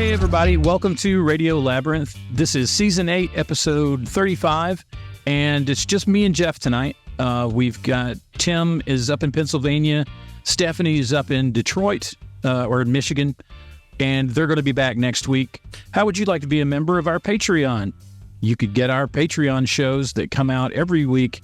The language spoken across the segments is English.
Hey everybody, welcome to Radio Labyrinth. This is Season 8, Episode 35, and it's just me and Jeff tonight. We've got Tim is up in Pennsylvania, Stephanie is up in Detroit, or in Michigan, and they're going to be back next week. How would you like to be a member of our Patreon? You could get our Patreon shows that come out every week.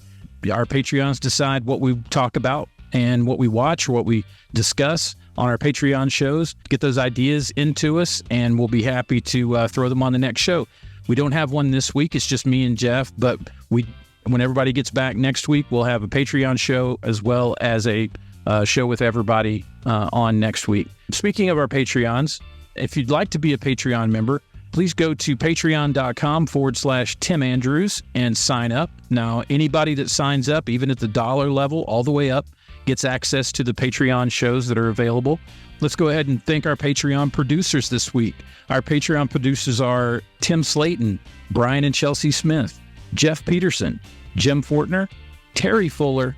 Our Patreons decide what we talk about and what we watch or what we discuss on our Patreon shows. Get those ideas into us, and we'll be happy to throw them on the next show. We don't have one this week. It's just me and Jeff, but when everybody gets back next week, we'll have a Patreon show as well as a show with everybody on next week. Speaking of our Patreons, if you'd like to be a Patreon member, please go to patreon.com/Tim Andrews and sign up. Now, anybody that signs up, even at the dollar level, all the way up, gets access to the Patreon shows that are available. Let's go ahead and thank our Patreon producers this week. Our Patreon producers are Tim Slayton, Brian and Chelsea Smith, Jeff Peterson, Jim Fortner, Terry Fuller,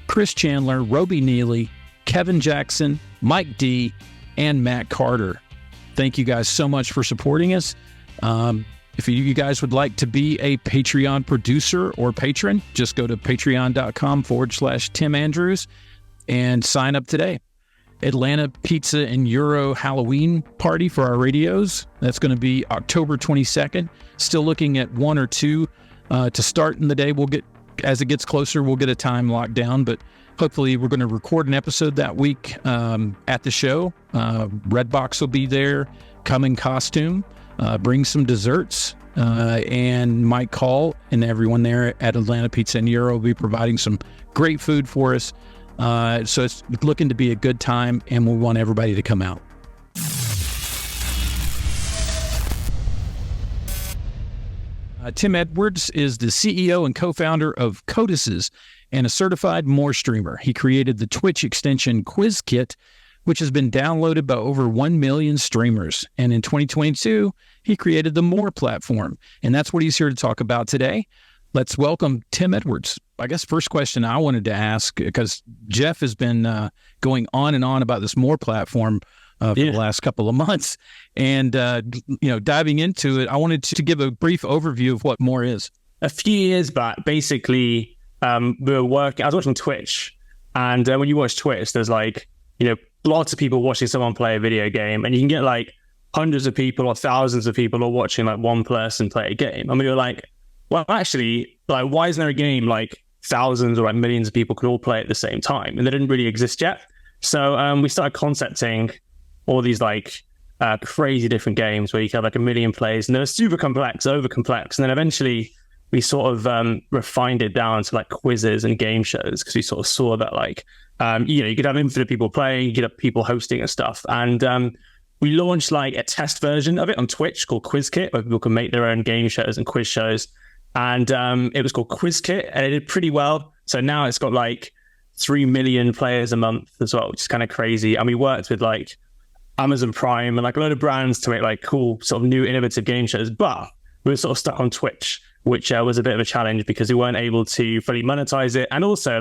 Chris Chandler, Roby Neely, Kevin Jackson, Mike D, and Matt Carter. Thank you guys so much for supporting us. If you guys would like to be a Patreon producer or patron, just go to patreon.com/Tim Andrews and sign up today. Atlanta Pizza and Euro Halloween party for our radios. That's going to be October 22nd. Still looking at one or two to start in the day. As it gets closer, we'll get a time locked down, but hopefully we're going to record an episode that week at the show. Redbox will be there. Come in costume. Bring some desserts. And Mike Call and everyone there at Atlanta Pizza and Euro will be providing some great food for us. So it's looking to be a good time, and we want everybody to come out. Tim Edwards is the CEO and co-founder of Codices and a certified Moar streamer. He created the Twitch extension QuizKit, which has been downloaded by over 1 million streamers. And in 2022, he created the Moar Platform. And that's what he's here to talk about today. Let's welcome Tim Edwards. I guess first question I wanted to ask, because Jeff has been going on and on about this Moar Platform for the last couple of months. And, diving into it, I wanted to give a brief overview of what Moar is. A few years back, basically, I was watching Twitch. And when you watch Twitch, there's lots of people watching someone play a video game, and you can get hundreds of people or thousands of people all watching one person play a game. And we were like, well, actually, why isn't there a game thousands or millions of people could all play at the same time? And they didn't really exist yet. So we started concepting all these crazy different games where you could have 1 million players, and they were super complex, over complex. And then eventually we sort of refined it down to quizzes and game shows, because we sort of saw that you could have infinite people playing, you could have people hosting and stuff. And we launched a test version of it on Twitch called QuizKit, where people can make their own game shows and quiz shows. And it was called QuizKit, and it did pretty well. So now it's got 3 million players a month as well, which is kind of crazy. And we worked with Amazon Prime and a load of brands to make cool sort of new innovative game shows. But we were sort of stuck on Twitch, which was a bit of a challenge because we weren't able to fully monetize it. And also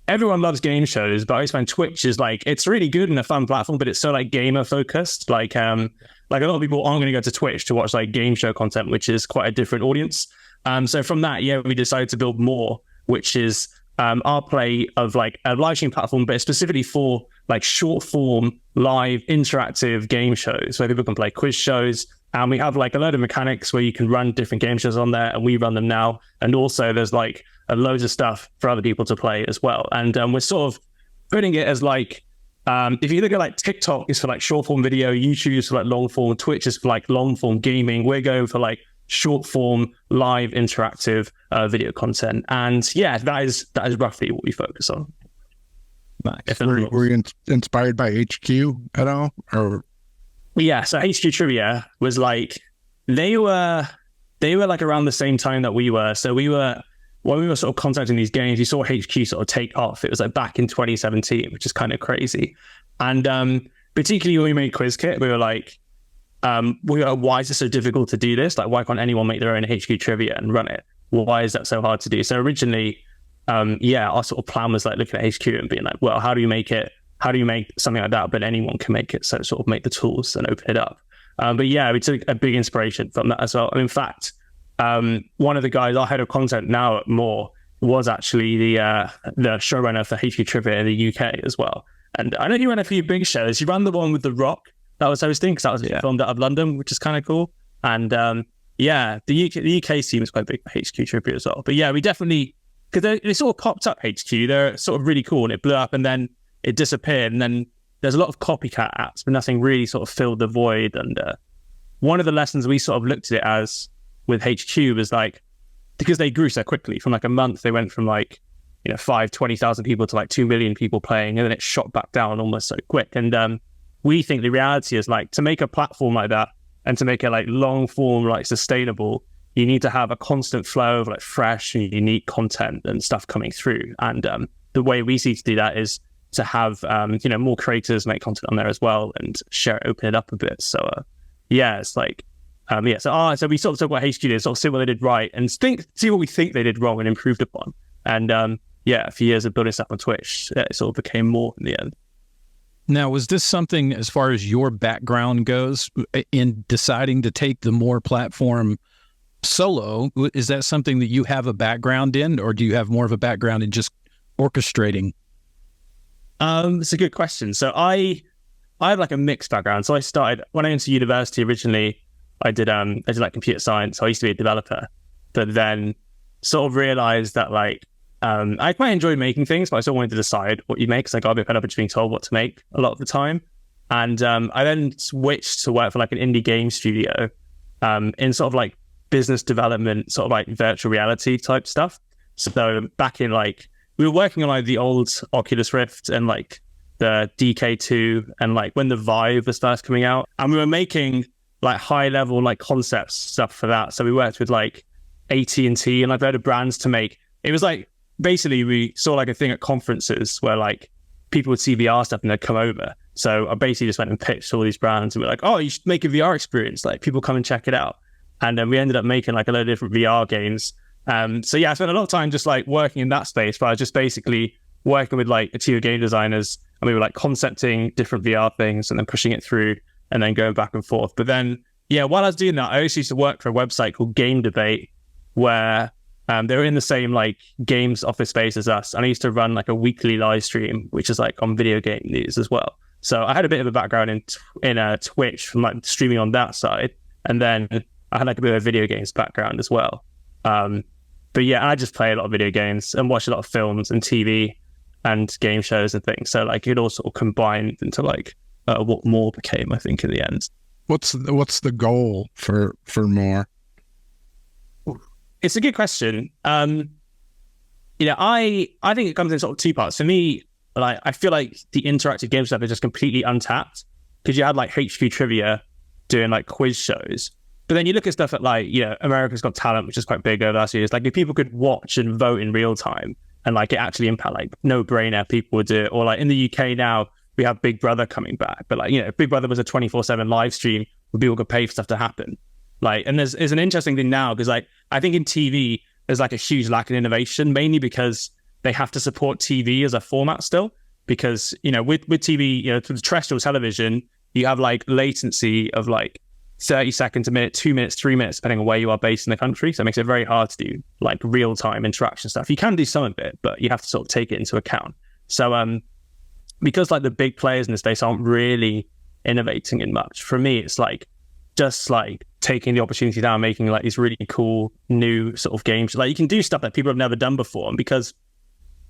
everyone loves game shows, but I always find Twitch is it's really good and a fun platform, but it's so gamer focused. A lot of people aren't going to go to Twitch to watch game show content, which is quite a different audience. So from that, we decided to build Moar, which is our play of a live stream platform, but specifically for short form, live, interactive game shows where people can play quiz shows. And we have a load of mechanics where you can run different game shows on there, and we run them now. And also there's loads of stuff for other people to play as well. And we're sort of putting it as if you look at TikTok is for short form video, YouTube is for long form, Twitch is for long form gaming. We're going for short form, live, interactive video content. And that is roughly what we focus on. Nice. Were you inspired by HQ at all? Or yeah, so HQ Trivia was they were around the same time that we were. So when we were sort of contacting these games, you saw HQ sort of take off. It was back in 2017, which is kind of crazy. And particularly when we made QuizKit, we were why is it so difficult to do this? Why can't anyone make their own HQ Trivia and run it? Well, why is that so hard to do? So originally, our sort of plan was looking at HQ and being well, how do you make something like that, but anyone can make it? So sort of make the tools and open it up. But yeah, we took a big inspiration from that as well. And in fact, one of the guys, our head of content now at Moar, was actually the showrunner for HQ Trivia in the UK as well. And I know he ran a few big shows. He ran the one with The Rock that was hosting, because that was filmed out of London, which is kind of cool. And the UK scene was quite big for HQ Trivia as well. But yeah, we definitely, because they sort of popped up HQ. They're sort of really cool, and it blew up, and then it disappeared. And then there's a lot of copycat apps, but nothing really sort of filled the void. And one of the lessons we sort of looked at it as with HQ was like, because they grew so quickly, from like a month, they went from like, 20,000 people to like 2 million people playing, and then it shot back down almost so quick. And we think the reality is like, to make a platform like that and to make it like long form, like sustainable, you need to have a constant flow of like fresh and unique content and stuff coming through. And the way we see to do that is to have more creators make content on there as well and open it up a bit. So it's like so we sort of talk about HQ did, sort of see what they did right and see what we think they did wrong and improved upon. And a few years of building stuff on Twitch, it sort of became more in the end. Now, was this something, as far as your background goes, in deciding to take the Moar platform solo? Is that something that you have a background in, or do you have more of a background in just orchestrating? It's a good question. So I have like a mixed background. So I started, when I went to university originally, I did like computer science. So I used to be a developer, but then sort of realized that like, I quite enjoyed making things, but I still wanted to decide what you make, because I got a bit fed up of being told what to make a lot of the time. And I then switched to work for like an indie game studio in sort of like business development, sort of like virtual reality type stuff. So back in like, we were working on like the old Oculus Rift and like the DK2 and like when the Vive was first coming out, and we were making like high level like concepts stuff for that. So we worked with like AT&T and like other brands to make, it was like, basically we saw like a thing at conferences where like people would see VR stuff and they'd come over. So I basically just went and pitched all these brands and we're like, oh, you should make a VR experience. Like people come and check it out. And then we ended up making like a load of different VR games. I spent a lot of time just like working in that space, but I was just basically working with like a team of game designers, and we were like concepting different VR things and then pushing it through and then going back and forth. But then, while I was doing that, I also used to work for a website called Game Debate, where they were in the same like games office space as us. And I used to run like a weekly live stream, which is like on video game news as well. So I had a bit of a background in Twitch from like streaming on that side. And then I had like a bit of a video games background as well. I just play a lot of video games and watch a lot of films and TV and game shows and things. So like it all sort of combined into like what Moar became, I think, in the end. What's the goal for Moar? It's a good question. I think it comes in sort of two parts. For me, like I feel like the interactive game stuff is just completely untapped, because you had like HQ Trivia doing like quiz shows. But then you look at stuff at like, America's Got Talent, which is quite big over the last few years. Like if people could watch and vote in real time and like it actually impact, like no brainer, people would do it. Or like in the UK now, we have Big Brother coming back. But like, if Big Brother was a 24/7 live stream where people could pay for stuff to happen. Like, and there's an interesting thing now, because like, I think in TV, there's like a huge lack of innovation, mainly because they have to support TV as a format still. Because, with TV, with terrestrial television, you have like latency of like 30 seconds, a minute, 2 minutes, 3 minutes, depending on where you are based in the country. So it makes it very hard to do like real-time interaction stuff. You can do some of it, but you have to sort of take it into account. So because like the big players in the space aren't really innovating in much, for me, it's like just like taking the opportunity down, making like these really cool new sort of games. Like you can do stuff that people have never done before. And because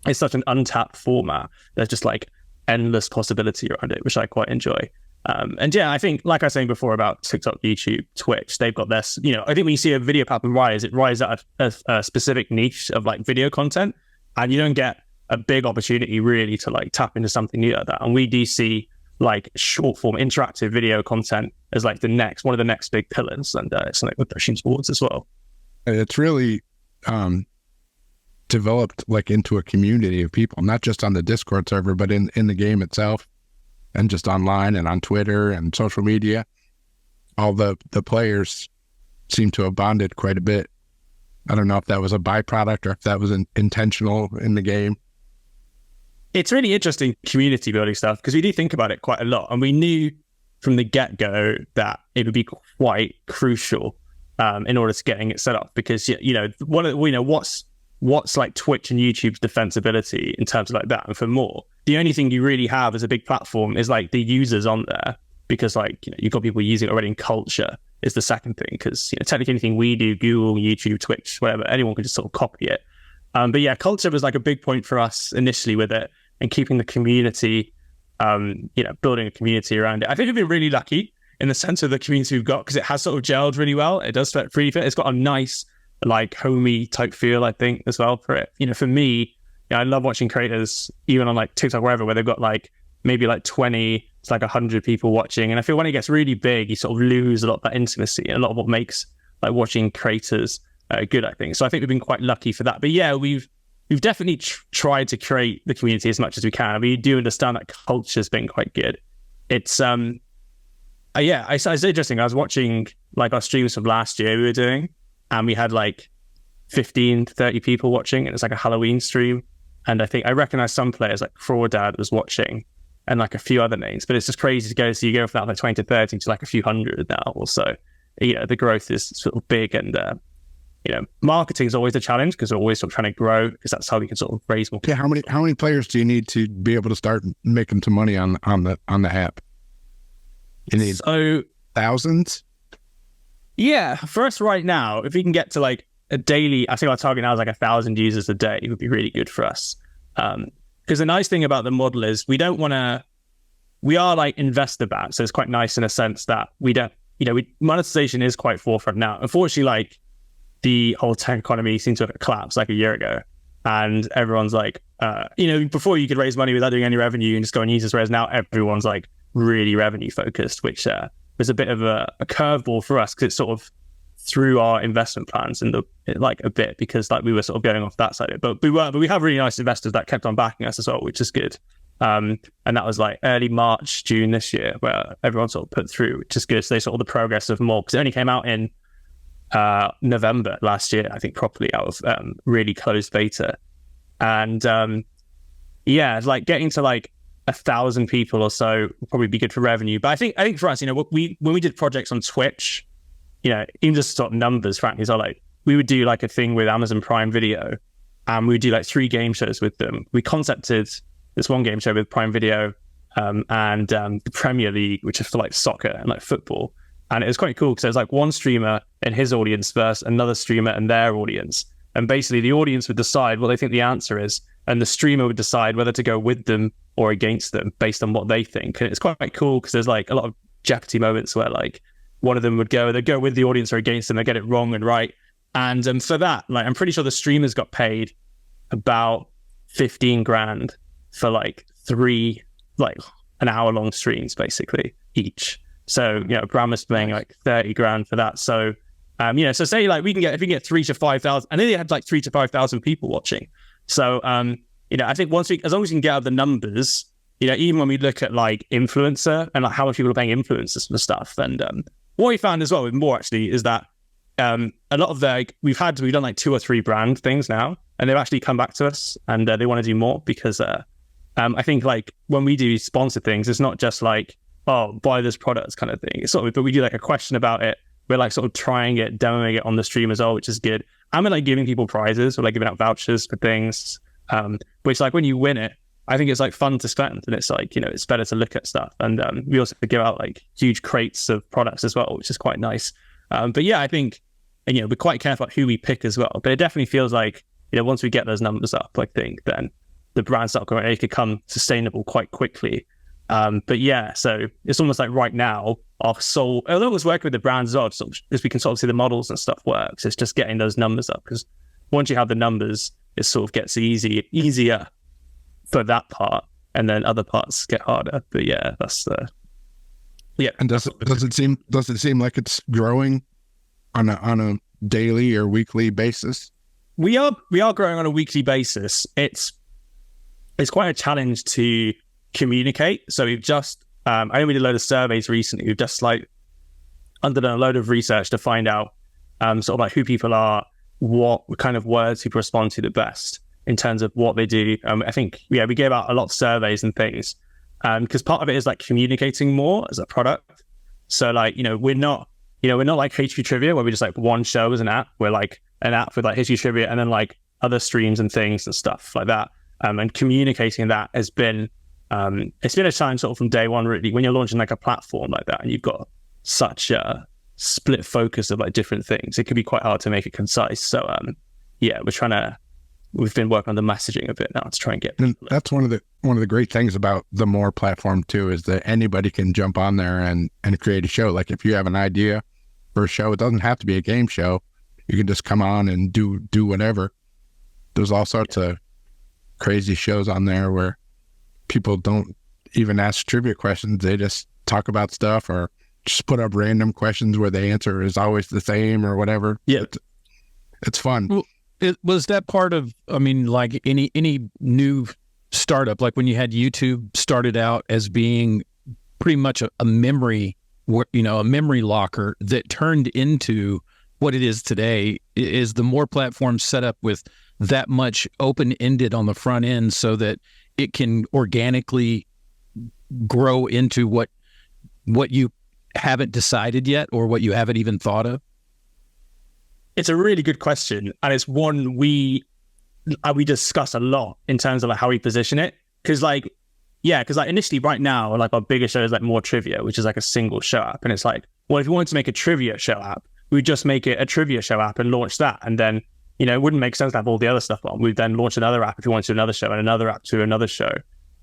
it's such an untapped format, there's just like endless possibility around it, which I quite enjoy. I think, like I was saying before about TikTok, YouTube, Twitch, they've got this, I think when you see a video platform rise, it rises out of a specific niche of like video content, and you don't get a big opportunity really to like tap into something new like that. And we do see like short form interactive video content as like one of the next big pillars, and it's something we're pushing towards as well. It's really developed like into a community of people, not just on the Discord server, but in the game itself, and just online and on Twitter and social media. All the players seem to have bonded quite a bit. I don't know if that was a byproduct or if that was intentional in the game. It's really interesting community building stuff, because we do think about it quite a lot. And we knew from the get-go that it would be quite crucial in order to getting it set up, because what's like Twitch and YouTube's defensibility in terms of like that. And for Moar, the only thing you really have as a big platform is like the users on there, because like you've got people using it already, in culture is the second thing, because technically anything we do, Google, YouTube, Twitch, whatever, anyone can just sort of copy it. But yeah, culture was like a big point for us initially with it, and keeping the community, building a community around it. I think we've been really lucky in the sense of the community we've got, because it has sort of gelled really well. It does really fit. It's got a nice, like, homey type feel, I think, as well for it. For me, I love watching creators, even on like TikTok, wherever, where they've got like maybe like 20 to like 100 people watching. And I feel when it gets really big, you sort of lose a lot of that intimacy and a lot of what makes like watching creators good, I think. So I think we've been quite lucky for that. But yeah, we've definitely tried to create the community as much as we can. We do understand that culture's been quite good. It's it's interesting. I was watching like our streams from last year we were doing, and we had like 15 to 30 people watching, and it's like a Halloween stream. And I think I recognize some players, like Crawdad was watching, and like a few other names. But it's just crazy to go. So you go from that like 20 to 30 to like a few hundred now or so. The growth is sort of big, and marketing is always a challenge, because we're always sort of trying to grow, because that's how we can sort of raise more. Yeah, how many players do you need to be able to start making some money on the app? You need thousands. Yeah, for us right now, if we can get to like a daily, I think our target now is like 1,000 users a day, would be really good for us. Because the nice thing about the model is we are like investor backed, so it's quite nice in a sense that we don't, monetization is quite forefront now. Unfortunately, like the whole tech economy seems to have collapsed like a year ago, and everyone's like, before you could raise money without doing any revenue and just go on users, whereas now everyone's like really revenue focused, which was a bit of a curveball for us, because it sort of threw our investment plans in like a bit, because like we were sort of going off that side of it. But we have really nice investors that kept on backing us as well, which is good. And that was like early March, June this year, where everyone sort of put through, which is good. So they saw the progress of Moar, because it only came out in November last year, I think, properly out of really closed beta. And it's like getting to like 1,000 people or so would probably be good for revenue. But I think for us, when we did projects on Twitch, even just sort of numbers, frankly, so like we would do like a thing with Amazon Prime Video, and we would do like 3 game shows with them. We concepted this one game show with Prime Video and the Premier League, which is for like soccer and like football. And it was quite cool, because there's like one streamer and his audience versus another streamer and their audience. And basically the audience would decide what they think the answer is, and the streamer would decide whether to go with them or against them based on what they think. And it's quite cool, because there's like a lot of Jeopardy moments where like one of them would go with the audience or against them, they get it wrong and right. And for that, like, I'm pretty sure the streamers got paid about 15 grand for like 3 like an hour long streams basically each. So Bram was paying like 30 grand for that. So so say like if we can get 3,000 to 5,000, and then they had like 3,000 to 5,000 people watching. So I think as long as we can get out the numbers, even when we look at like influencer and like how much people are paying influencers for stuff, and what we found as well with Moar actually is that a lot of we've done like 2 or 3 brand things now, and they've actually come back to us, and they want to do more, because I think like when we do sponsored things, it's not just like, oh, buy this product kind of thing. It's sort of, but we do like a question about it. We're like sort of trying it, demoing it on the stream as well, which is good. And we're like giving people prizes, or like giving out vouchers for things, which like when you win it, I think it's like fun to spend, and it's like, it's better to look at stuff. And we also give out like huge crates of products as well, which is quite nice. But yeah, I think, we're quite careful about who we pick as well. But it definitely feels like, once we get those numbers up, I think then the brand start growing, it could become sustainable quite quickly. But yeah, so it's almost like right now, our soul, although it was working with the brands as well, as we can sort of see the models and stuff works, it's just getting those numbers up, because once you have the numbers, it sort of gets easier for that part, and then other parts get harder. But yeah, that's yeah. And does it seem like it's growing on a daily or weekly basis? We are growing on a weekly basis. It's quite a challenge to communicate. So we've just I know we did a load of surveys recently. We've just like underdone a load of research to find out sort of like who people are, what kind of words people respond to the best in terms of what they do. I think we gave out a lot of surveys and things, because part of it is like communicating more as a product. So like, we're not like HQ Trivia where we just like one show as an app. We're like an app with like HQ Trivia and then like other streams and things and stuff like that. And communicating that has been, it's been a challenge sort of from day one, really, when you're launching like a platform like that and you've got such a split focus of like different things. It can be quite hard to make it concise. So we've been working on the messaging of it now to try and get. And that's one of the great things about the Moar platform too, is that anybody can jump on there and create a show. Like if you have an idea for a show, it doesn't have to be a game show. You can just come on and do whatever. There's all sorts of crazy shows on there where people don't even ask trivia questions. They just talk about stuff or just put up random questions where the answer is always the same or whatever. Yeah. It's fun. Well, was that part of, like any new startup, like when you had YouTube started out as being pretty much a memory, a memory locker that turned into what it is today? Is the Moar platform set up with that much open-ended on the front end so that it can organically grow into what you haven't decided yet or what you haven't even thought of? It's a really good question, and it's one we discuss a lot in terms of like how we position it. Because initially right now, like our biggest show is like Moar Trivia, which is like a single show app, and it's like, well, if you wanted to make a trivia show app, we'd just make it a trivia show app and launch that, and then it wouldn't make sense to have all the other stuff on. We'd then launch another app if you wanted to do another show and another app to another show,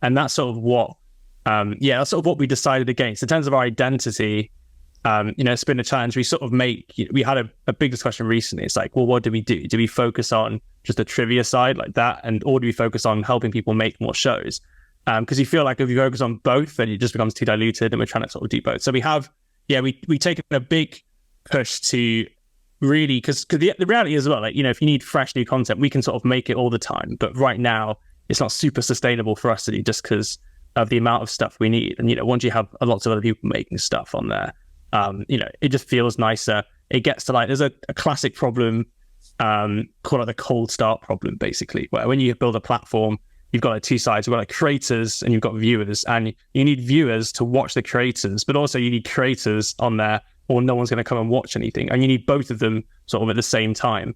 and that's sort of what that's sort of what we decided against in terms of our identity. It's been a challenge. We sort of we had a big discussion recently. It's like, well, what do we do? Do we focus on just the trivia side like that? Or do we focus on helping people make more shows? Because you feel like if you focus on both, then it just becomes too diluted, and we're trying to sort of do both. So we have, we taken a big push to really, because the reality is as well, like, if you need fresh new content, we can sort of make it all the time. But right now, it's not super sustainable for us to do just because of the amount of stuff we need. And, once you have lots of other people making stuff on there, it just feels nicer. It gets to like, there's a classic problem called like the cold start problem, basically, where when you build a platform, you've got like two sides. You've got like creators and you've got viewers, and you need viewers to watch the creators, but also you need creators on there or no one's going to come and watch anything. And you need both of them sort of at the same time.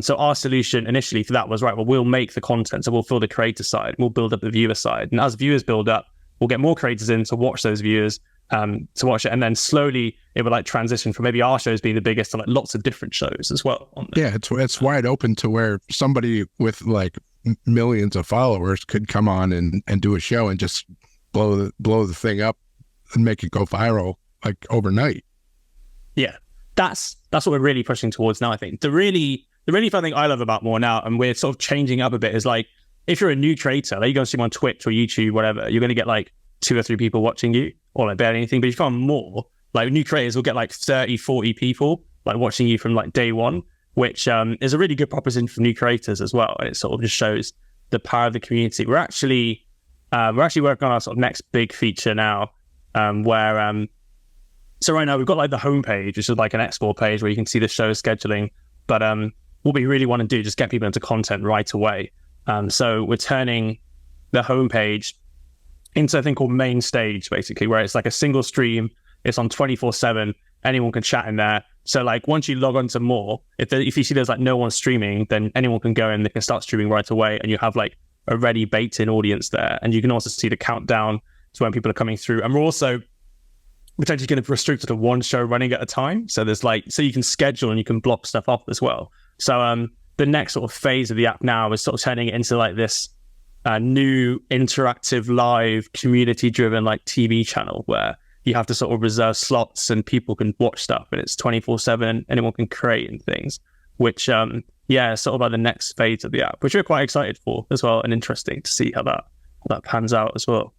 So our solution initially for that was, right, well, we'll make the content. So we'll fill the creator side, we'll build up the viewer side. And as viewers build up, we'll get more creators in to watch those viewers, to watch it. And then slowly it would like transition from maybe our shows being the biggest to like lots of different shows as well. Yeah, it's wide open to where somebody with like millions of followers could come on and do a show and just blow the thing up and make it go viral like overnight. Yeah, that's what we're really pushing towards now. I think the really fun thing I love about Moar now, and we're sort of changing up a bit, is like, if you're a new creator, like you go and stream on Twitch or YouTube, whatever, you're going to get like 2 or 3 people watching you, or like barely anything. But if you come on Moar, like new creators will get like 30, 40 people like watching you from like day one, which is a really good proposition for new creators as well. And it sort of just shows the power of the community. We're actually working on our sort of next big feature now, where so right now we've got like the homepage, which is like an export page where you can see the show scheduling. But what we really want to do is just get people into content right away. So we're turning the homepage into a thing called main stage, basically, where it's like a single stream. It's on 24/7. Anyone can chat in there. So like once you log on to Moar, if you see there's like no one streaming, then anyone can go in, they can start streaming right away, and you have like a ready baked-in audience there. And you can also see the countdown to when people are coming through. And we're also potentially going to restrict it to one show running at a time. So there's like, so you can schedule and you can block stuff off as well. So the next sort of phase of the app now is sort of turning it into like this new interactive, live, community-driven like TV channel where you have to sort of reserve slots and people can watch stuff, and it's 24/7. Anyone can create and things, which is sort of like the next phase of the app, which we're quite excited for as well, and interesting to see how that pans out as well.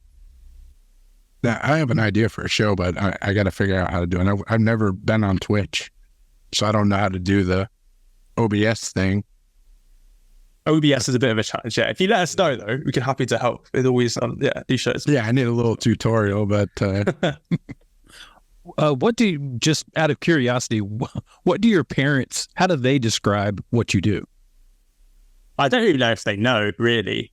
Now, I have an idea for a show, but I got to figure out how to do it. I've never been on Twitch, so I don't know how to do the OBS thing. OBS is a bit of a challenge, yeah. If you let us know, though, we'd be happy to help. It's always, these shows. Yeah, I need a little tutorial, but... what do you, just out of curiosity, what do your parents, how do they describe what you do? I don't really know if they know, really.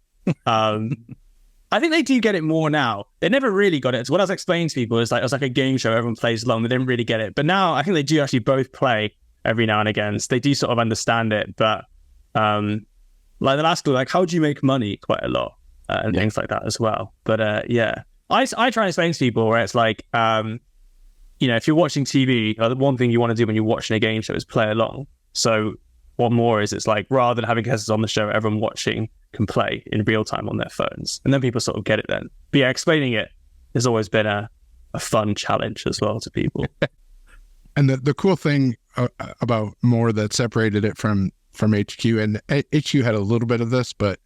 I think they do get it more now. They never really got it. So what I was explaining to people is like, it was like a game show, everyone plays along, they didn't really get it. But now I think they do actually both play every now and again. So they do sort of understand it. But like they'll ask, like, how do you make money quite a lot and things like that as well. But I try and explain to people where it's like, if you're watching TV, the one thing you want to do when you're watching a game show is play along. So what more is, it's like, rather than having guests on the show, everyone watching can play in real time on their phones. And then people sort of get it then. But yeah, explaining it has always been a fun challenge as well to people. And the cool thing about Moar that separated it from HQ, and HQ had a little bit of this, but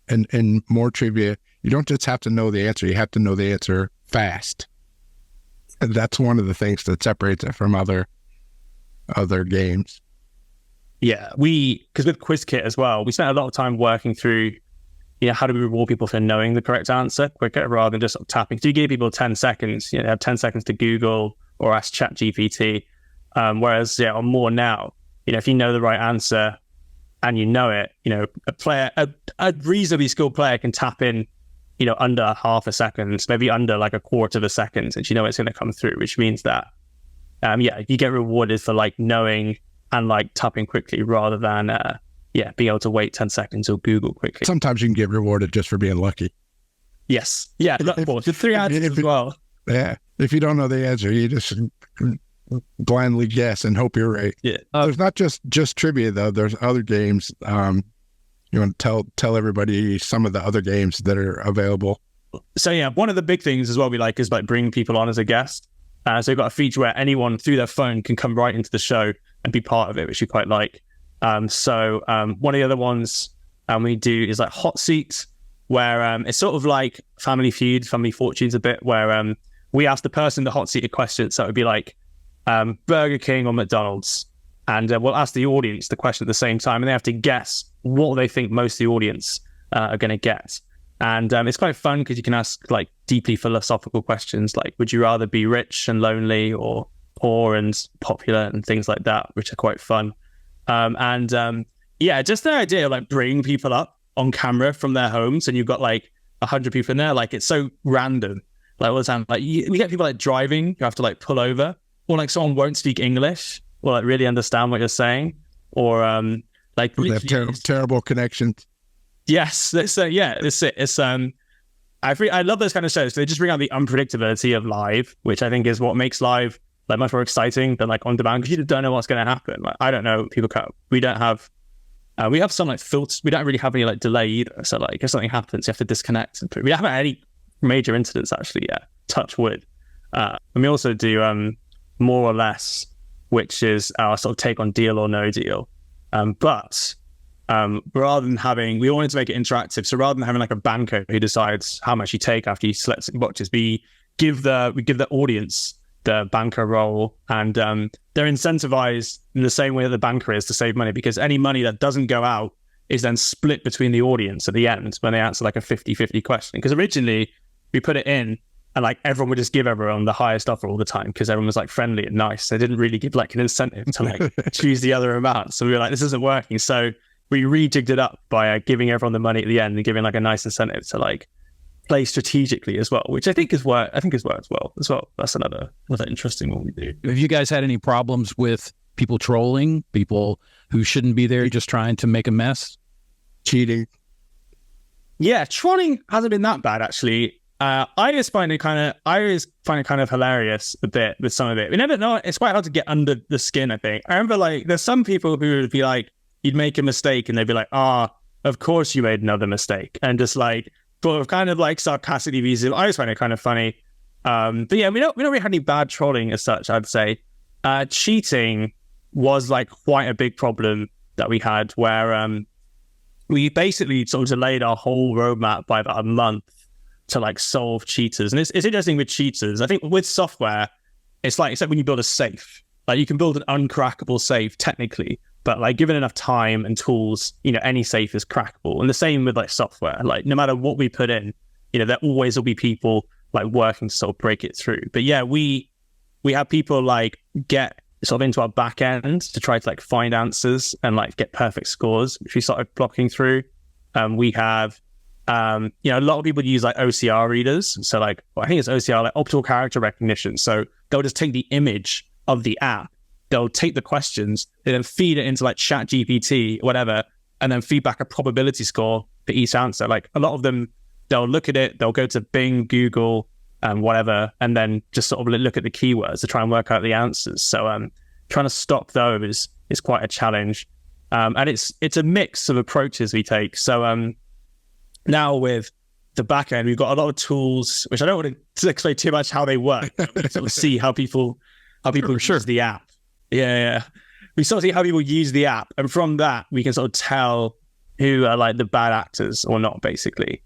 in Moar Trivia, you don't just have to know the answer, you have to know the answer fast. And that's one of the things that separates it from other games. Yeah, because with QuizKit as well, we spent a lot of time working through, how do we reward people for knowing the correct answer quicker rather than just sort of tapping. So you give people 10 seconds, they have 10 seconds to Google or ask ChatGPT. Whereas on Moar now, if you know the right answer and you know it, a reasonably skilled player can tap in, under half a second, maybe under like a quarter of a second, and it's going to come through, which means that, you get rewarded for like knowing and like tapping quickly rather than, being able to wait 10 seconds or Google quickly. Sometimes you can get rewarded just for being lucky. Yes. Yeah. Luck balls. The 3 answers as well. Yeah. If you don't know the answer, you just blindly guess and hope you're right. Yeah. There's not just trivia though. There's other games. You want to tell everybody some of the other games that are available? So yeah, one of the big things as well we like is like bringing people on as a guest. So we've got a feature where anyone through their phone can come right into the show and be part of it, which we quite like. One of the other ones we do is like Hot Seat, where it's sort of like Family Feud, Family Fortunes a bit, where we ask the person the hot seated question. So it would be like Burger King or McDonald's. And we'll ask the audience the question at the same time, and they have to guess what they think most of the audience are going to get. And it's quite fun because you can ask like deeply philosophical questions like, would you rather be rich and lonely or poor and popular and things like that, which are quite fun. Just the idea of like bringing people up on camera from their homes, and you've got like 100 people in there. Like it's so random. Like all the time, like we get people like driving, you have to like pull over, or like someone won't speak English or like really understand what you're saying, or like they have terrible connections. Yes, it's it. It's I love those kind of shows. They just bring out the unpredictability of live, which I think is what makes live like much more exciting than like on demand, because you don't know what's going to happen. Like I don't know, we don't have we have some like filters. We don't really have any like delay either. So like if something happens, you have to disconnect. We haven't had any major incidents actually yet. Touch wood. And we also do more or less, which is our sort of take on Deal or No Deal. But rather than having, we wanted to make it interactive. So rather than having like a banker who decides how much you take after you select some boxes, we give the audience the banker role, and they're incentivized in the same way that the banker is to save money, because any money that doesn't go out is then split between the audience at the end when they answer like a 50-50 question. Because originally we put it in and like everyone would just give everyone the highest offer all the time because everyone was like friendly and nice. They didn't really give like an incentive to like choose the other amount. So we were like, this isn't working. So we rejigged it up by giving everyone the money at the end and giving like a nice incentive to like play strategically as well, which I think has worked well as well. That's another interesting one we do. Have you guys had any problems with people trolling, people who shouldn't be there just trying to make a mess? Cheating? Yeah, trolling hasn't been that bad actually. I always find it kind of hilarious a bit with some of it. We never know. It's quite hard to get under the skin, I think. I remember like there's some people who would be like, you'd make a mistake and they'd be like, of course you made another mistake. And just like, sort of kind of like sarcastically abusive. I always find it kind of funny. But yeah, we don't really have any bad trolling as such, I'd say. Cheating was like quite a big problem that we had, where we basically sort of delayed our whole roadmap by about a month to like solve cheaters. And it's interesting with cheaters. I think with software, it's like when you build a safe. Like you can build an uncrackable safe technically, but like given enough time and tools, any safe is crackable. And the same with like software. Like no matter what we put in, there always will be people like working to sort of break it through. But yeah, we have people like get sort of into our back end to try to like find answers and like get perfect scores, which we started blocking through. We have A lot of people use like OCR readers. So like, I think it's OCR, like optical character recognition. So they'll just take the image of the app, they'll take the questions, and then feed it into like Chat GPT, whatever, and then feed back a probability score for each answer. Like a lot of them, they'll look at it, they'll go to Bing, Google, whatever, and then just sort of look at the keywords to try and work out the answers. So trying to stop those is quite a challenge. And it's a mix of approaches we take. So now with the back end, we've got a lot of tools, which I don't want to explain too much how they work. We sort of see how people use the app. Yeah. We sort of see how people use the app. And from that, we can sort of tell who are like the bad actors or not, basically.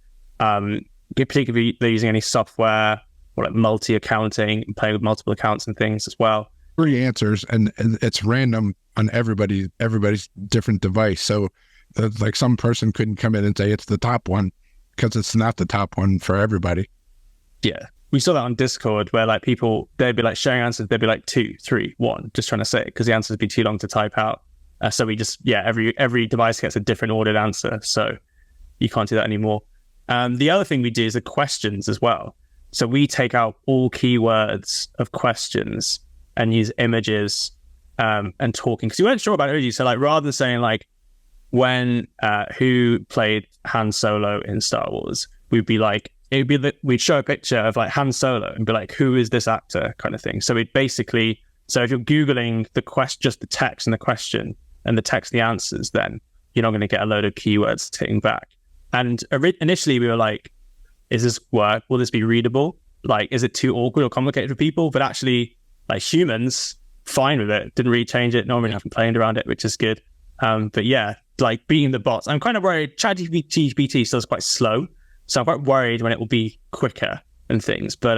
Particularly if they're using any software or like multi-accounting, playing with multiple accounts and things as well. 3 answers, and it's random on everybody's different device. So like some person couldn't come in and say it's the top one because it's not the top one for everybody. Yeah. We saw that on Discord where like people, they'd be like sharing answers. They'd be like 2, 3, 1, just trying to say it because the answers would be too long to type out. So we just, every device gets a different ordered answer. So you can't do that anymore. The other thing we do is the questions as well. So we take out all keywords of questions and use images and talking, because we weren't sure about it. So like rather than saying like who played Han Solo in Star Wars, we'd show a picture of like Han Solo and be like, who is this actor, kind of thing. So we'd basically, so if you're Googling just the text and the question and the text, the answers, then you're not going to get a load of keywords hitting back. And initially we were like, is this work? Will this be readable? Like, is it too awkward or complicated for people? But actually, like humans, fine with it. Didn't really change it. No one really complained around it, which is good. But yeah, like beating the bots. I'm kind of worried. ChatGPT still is quite slow. So I'm quite worried when it will be quicker and things. But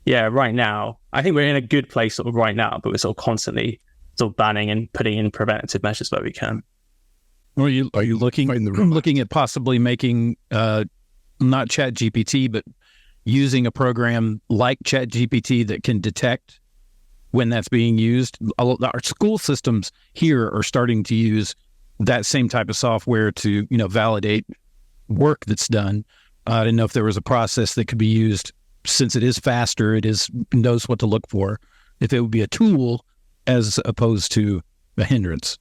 right now, I think we're in a good place sort of right now, but we're sort of constantly sort of banning and putting in preventative measures where we can. Are you looking at possibly making not ChatGPT, but using a program like ChatGPT that can detect when that's being used? Our school systems here are starting to use that same type of software to, validate work that's done. I didn't know if there was a process that could be used, since it is faster, knows what to look for, if it would be a tool as opposed to a hindrance.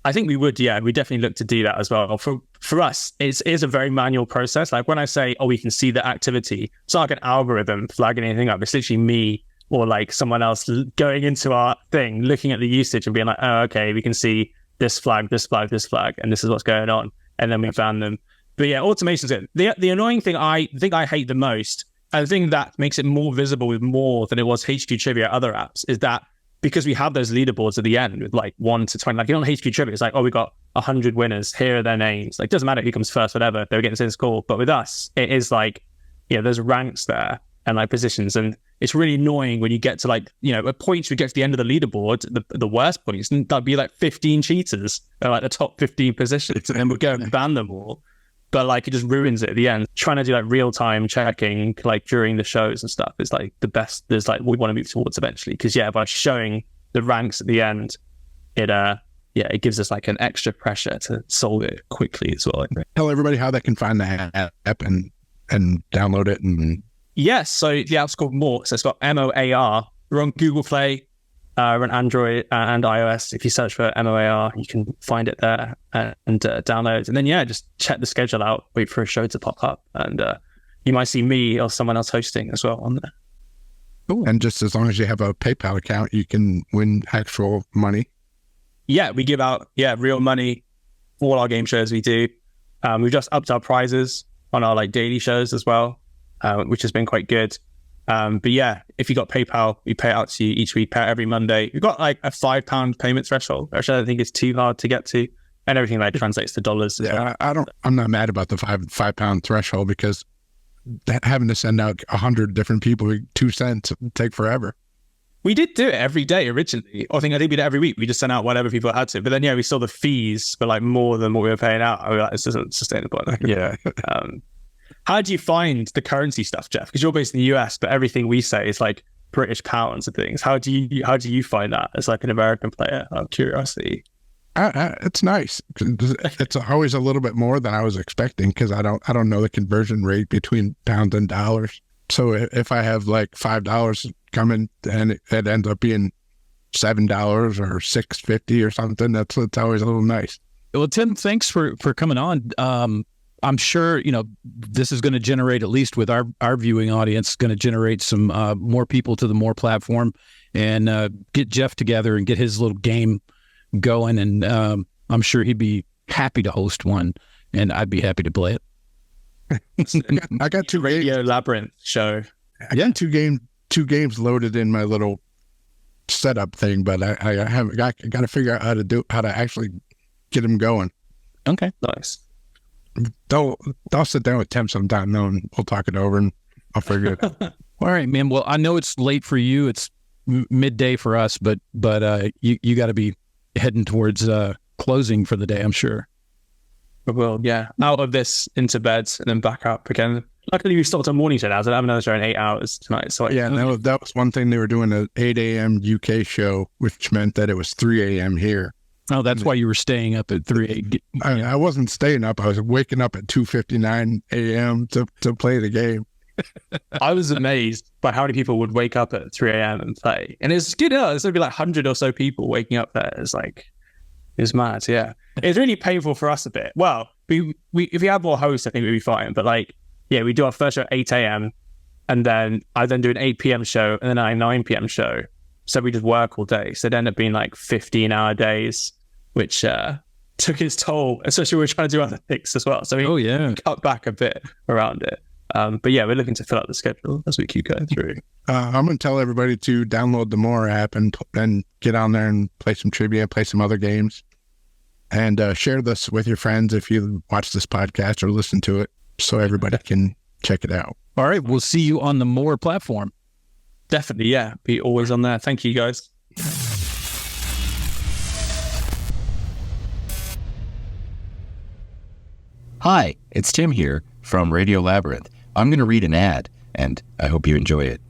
I think we would, we definitely look to do that as well. For us, it is a very manual process. Like when I say, we can see the activity, it's not like an algorithm flagging anything up. It's literally me or like someone else going into our thing, looking at the usage and being like, oh, okay, we can see this flag, this flag, this flag, and this is what's going on. And then we found them. But yeah, automation's it. The annoying thing I think I hate the most, and the thing that makes it more visible with Moar than it was HQ Trivia, other apps, is that because we have those leaderboards at the end with like 1 to 20, like on HQ Trivia, it's like, we got 100 winners. Here are their names. Like, doesn't matter who comes first, whatever. They're getting this score. But with us, it is like, there's ranks there and like positions. And it's really annoying when you get to like, at points we get to the end of the leaderboard, the worst points, and that'd be like 15 cheaters at like the top 15 positions. And then we'll go and ban them all. But like, it just ruins it at the end. Trying to do like real-time checking, like during the shows and stuff, is like the best. There's like, we want to move towards eventually. Because by showing the ranks at the end, it gives us like an extra pressure to solve it quickly as well. Tell everybody how they can find the app and download it. Yes, so the app's called Moar. So it's got MOAR. We're on Google Play, we're on Android and iOS. If you search for MOAR, you can find it there and download. And then just check the schedule out, wait for a show to pop up, and you might see me or someone else hosting as well on there. Cool. And just as long as you have a PayPal account, you can win actual money. Yeah, we give out real money for all our game shows we do. We've just upped our prizes on our like daily shows as well, which has been quite good. But if you got PayPal, we pay it out to you each week, pay out every Monday. We've got like a £5 payment threshold, which I don't think is too hard to get to, and everything like translates to dollars. Yeah, I'm not mad about the £5 threshold, because having to send out 100 different people 2 cents would take forever. We did do it every day originally. I think we did it every week. We just sent out whatever people had to. But then we saw the fees were like more than what we were paying out. I was like, this isn't sustainable. Yeah. How do you find the currency stuff, Jeff? Because you're based in the US, but everything we say is like British pounds and things. How do you find that as like an American player? Out of curiosity. It's nice. It's always a little bit more than I was expecting because I don't know the conversion rate between pounds and dollars. So if I have like $5 coming and it ends up being $7 or $6.50 or something, it's always a little nice. Well, Tim, thanks for coming on. I'm sure, this is going to generate, at least with our viewing audience, going to generate some more people to the Moar platform and get Jeff together and get his little game going. And I'm sure he'd be happy to host one, and I'd be happy to play it. I got two Radio Labyrinth show. I got two games loaded in my little setup thing, but I got to figure out how to actually get them going. Okay, nice. I'll sit down with Tim sometime though, and we'll talk it over, and I'll figure it out. All right, man. Well, I know it's late for you. It's midday for us, but you got to be heading towards closing for the day, I'm sure. Well, yeah. Out of this, into bed, and then back up again. Luckily, we stopped a morning show now, so I have another show in 8 hours tonight. So yeah, that was one thing. They were doing an 8 a.m. UK show, which meant that it was 3 a.m. here. Oh, that's why you were staying up at 3 a.m. I wasn't staying up. I was waking up at 2:59 a.m. to play the game. I was amazed by how many people would wake up at 3 a.m. and play. And it's good. There's going to be like 100 or so people waking up there. It's mad. Yeah. It's really painful for us a bit. Well, we if we had more hosts, I think we'd be fine. But we do our first show at 8 a.m. and then I then do an 8 p.m. show and then a 9 p.m. show. So we just work all day. So it ended up being like 15-hour days, which took its toll, especially when we're trying to do other things as well. So we cut back a bit around it. But yeah, we're looking to fill out the schedule as we keep going through. I'm going to tell everybody to download the Moar app and get on there and play some trivia, play some other games, and share this with your friends if you watch this podcast or listen to it, so everybody can check it out. All right, we'll see you on the Moar platform. Definitely, yeah. Be always on there. Thank you, guys. Hi, it's Tim here from Radio Labyrinth. I'm going to read an ad, and I hope you enjoy it.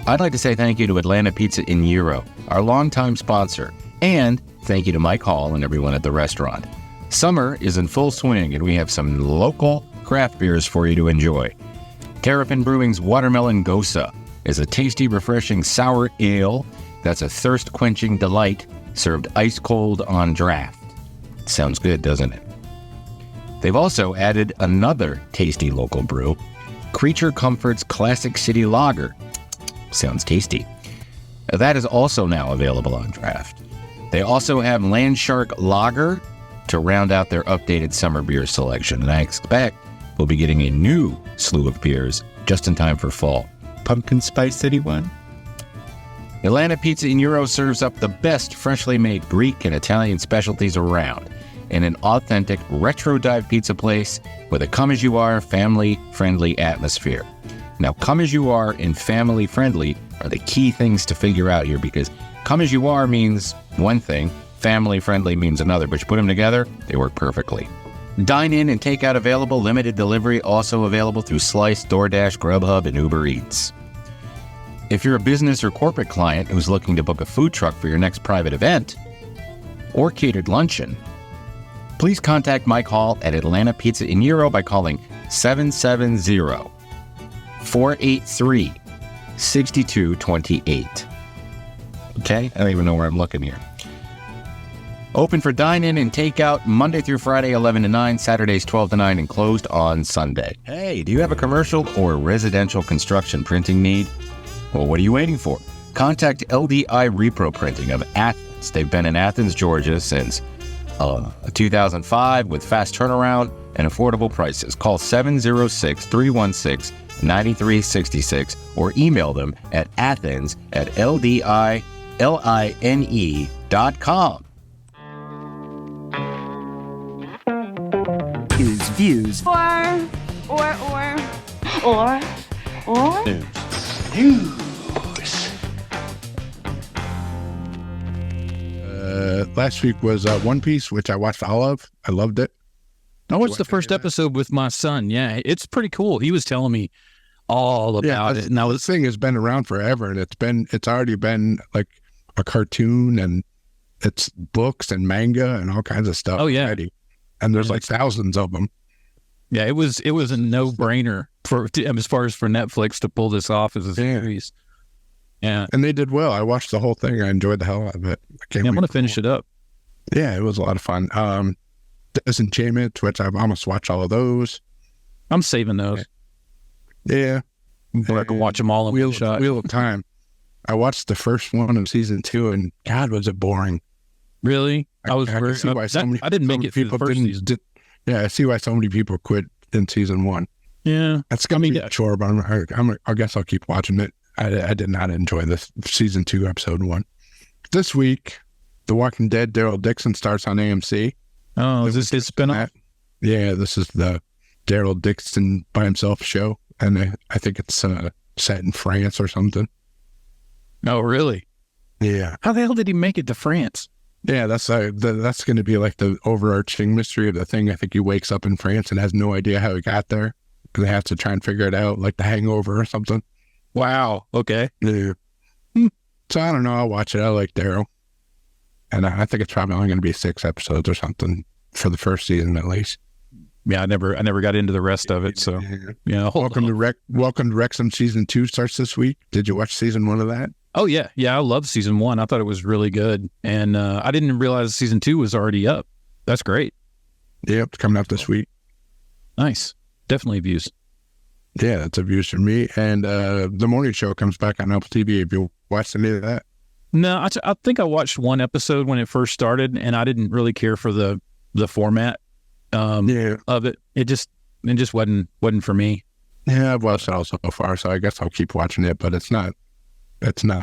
I'd like to say thank you to Atlanta Pizza in Euro, our longtime sponsor, and thank you to Mike Hall and everyone at the restaurant. Summer is in full swing, and we have some local craft beers for you to enjoy. Terrapin Brewing's Watermelon Gosa is a tasty, refreshing sour ale that's a thirst-quenching delight served ice-cold on draft. Sounds good, doesn't it? They've also added another tasty local brew, Creature Comforts Classic City Lager. Sounds tasty. That is also now available on draft. They also have Landshark Lager to round out their updated summer beer selection, and I expect we'll be getting a new slew of beers just in time for fall. Pumpkin spice, anyone? Atlanta Pizza in Euro serves up the best freshly made Greek and Italian specialties around in an authentic retro dive pizza place with a come-as-you-are, family-friendly atmosphere. Now, come-as-you-are and family-friendly are the key things to figure out here, because come-as-you-are means one thing, family-friendly means another, but you put them together, they work perfectly. Dine-in and take-out available, limited delivery also available through Slice, DoorDash, Grubhub, and Uber Eats. If you're a business or corporate client who's looking to book a food truck for your next private event or catered luncheon, please contact Mike Hall at Atlanta Pizza in Euro by calling 770-483-6228. Okay? I don't even know where I'm looking here. Open for dine-in and takeout Monday through Friday, 11 to 9, Saturdays 12 to 9, and closed on Sunday. Hey, do you have a commercial or residential construction printing need? Well, what are you waiting for? Contact LDI Repro Printing of Athens. They've been in Athens, Georgia since 2005 with fast turnaround and affordable prices. Call 706-316-9366 or email them at athens@ldiline.com. Views. Or. News. Last week was One Piece, which I watched all of. I loved it. I watched the first episode with my son. Yeah, it's pretty cool. He was telling me all about it. Now this thing has been around forever, and it's already been like a cartoon, and it's books and manga and all kinds of stuff. Oh, yeah. Already. And there's like thousands of them. Yeah, it was a no-brainer as far as for Netflix to pull this off as a series. Yeah. And they did well. I watched the whole thing. I enjoyed the hell out of it. I'm going to finish it up. Yeah, it was a lot of fun. Disenchantment, which I've almost watched all of those. I'm saving those. Yeah. I can watch them all in one shot. Wheel of Time. I watched the first one of season 2, and God, was it boring. Really? I didn't make it through the first season. I see why so many people quit in season 1. Yeah. That's going to be a chore, but I guess I'll keep watching it. I did not enjoy this season 2, episode 1. This week, The Walking Dead, Daryl Dixon starts on AMC. Oh, is this his spinoff? Yeah, this is the Daryl Dixon by himself show, and I think it's set in France or something. Oh, really? Yeah. How the hell did he make it to France? Yeah, that's going to be like the overarching mystery of the thing. I think he wakes up in France and has no idea how he got there. They have to try and figure it out, like The Hangover or something. Wow. Okay. Yeah. So I don't know. I'll watch it. I like Daryl. And I think it's probably only going to be 6 episodes or something for the first season at least. Yeah, I never got into the rest of it. So yeah. Welcome to Wrexham season 2 starts this week. Did you watch season 1 of that? Oh yeah. Yeah, I love season 1. I thought it was really good. And I didn't realize season 2 was already up. That's great. Yeah, it's coming out this week. Nice. Definitely views. Yeah, that's a views for me. And the morning show comes back on Apple TV. Have you watched any of that? No, I think I watched one episode when it first started, and I didn't really care for the format of it. It just wasn't for me. Yeah, I've watched it all so far, so I guess I'll keep watching it. But it's not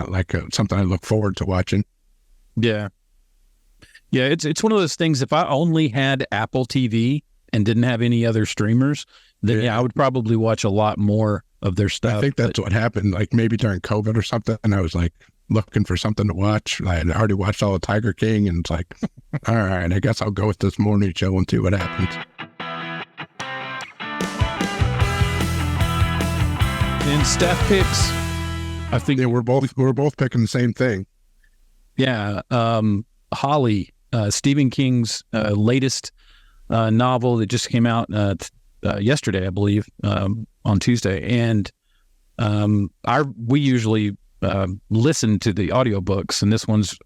like something I look forward to watching. Yeah, it's one of those things. If I only had Apple TV and didn't have any other streamers, then I would probably watch a lot more of their stuff. I think that's what happened. Like maybe during COVID or something, and I was like looking for something to watch. I had already watched all of Tiger King, and it's like, all right, I guess I'll go with this morning show and see what happens. And Steph picks, I think we're both picking the same thing. Yeah, Holly, Stephen King's latest novel that just came out yesterday, I believe, on Tuesday, and we usually listen to the audiobooks, and this one's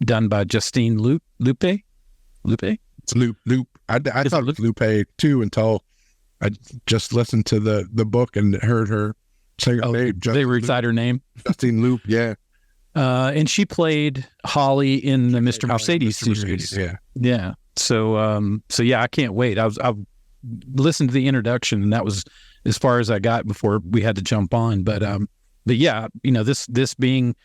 done by Justine Lupe. It's Lupe. I thought it was Lupe too until I just listened to the book and heard her say her name. They recite her name. Justine Lupe, yeah. And she played Holly in the Mr. Mercedes series. Yeah. So yeah, I can't wait. I've listened to the introduction, and that was as far as I got before we had to jump on. But yeah, this being,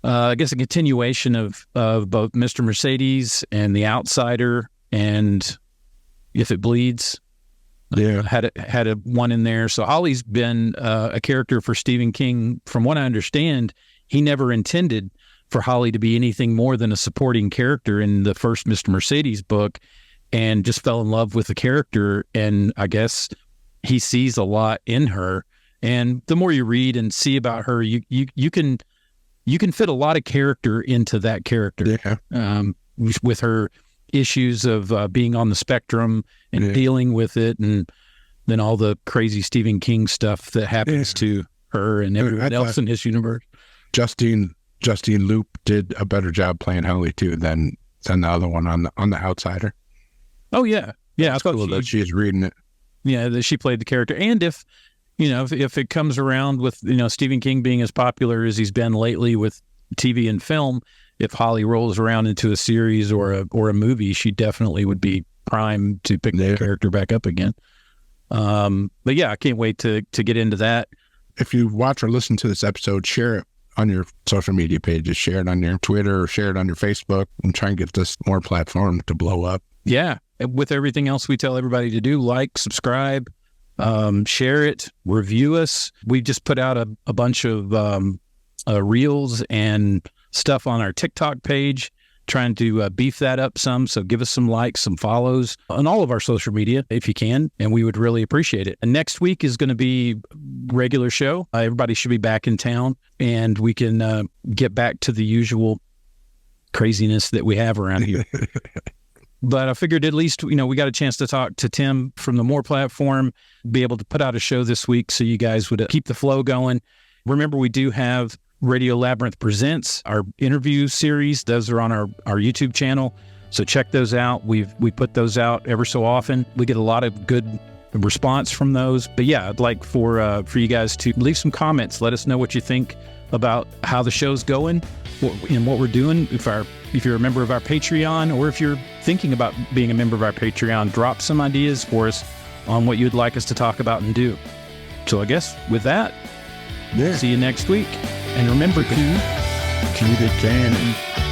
I guess, a continuation of both Mr. Mercedes and The Outsider and If It Bleeds. Yeah, had a one in there. So Holly's been a character for Stephen King. From what I understand, he never intended for Holly to be anything more than a supporting character in the first Mr. Mercedes book, and just fell in love with the character. And I guess he sees a lot in her. And the more you read and see about her, you can fit a lot of character into that character. Yeah. With her issues of being on the spectrum and dealing with it, and then all the crazy Stephen King stuff that happens to her and everyone else in his universe. Justine Lupe did a better job playing Holly too than the other one on the Outsider. Oh yeah. I thought cool that she's reading it. Yeah, that she played the character. And if it comes around with Stephen King being as popular as he's been lately with TV and film, if Holly rolls around into a series or a movie, she definitely would be primed to pick the character back up again. But yeah, I can't wait to get into that. If you watch or listen to this episode, share it on your social media pages, share it on your Twitter, or share it on your Facebook, and try and get this Moar Platform to blow up. Yeah. With everything else we tell everybody to do, like, subscribe, share it, review us. We just put out a bunch of reels and stuff on our TikTok page, trying to beef that up some. So give us some likes, some follows on all of our social media if you can, and we would really appreciate it. And next week is going to be regular show. Everybody should be back in town, and we can get back to the usual craziness that we have around here. But I figured at least, we got a chance to talk to Tim from the Moar Platform, be able to put out a show this week so you guys would keep the flow going. Remember, we do have Radio Labyrinth Presents, our interview series. Those are on our YouTube channel, so check those out. We put those out ever so often. We get a lot of good response from those. But yeah, I'd like for you guys to leave some comments. Let us know what you think about how the show's going and what we're doing. If you're a member of our Patreon, or if you're thinking about being a member of our Patreon, drop some ideas for us on what you'd like us to talk about and do. So I guess with that, see you next week. And remember, keep it canon.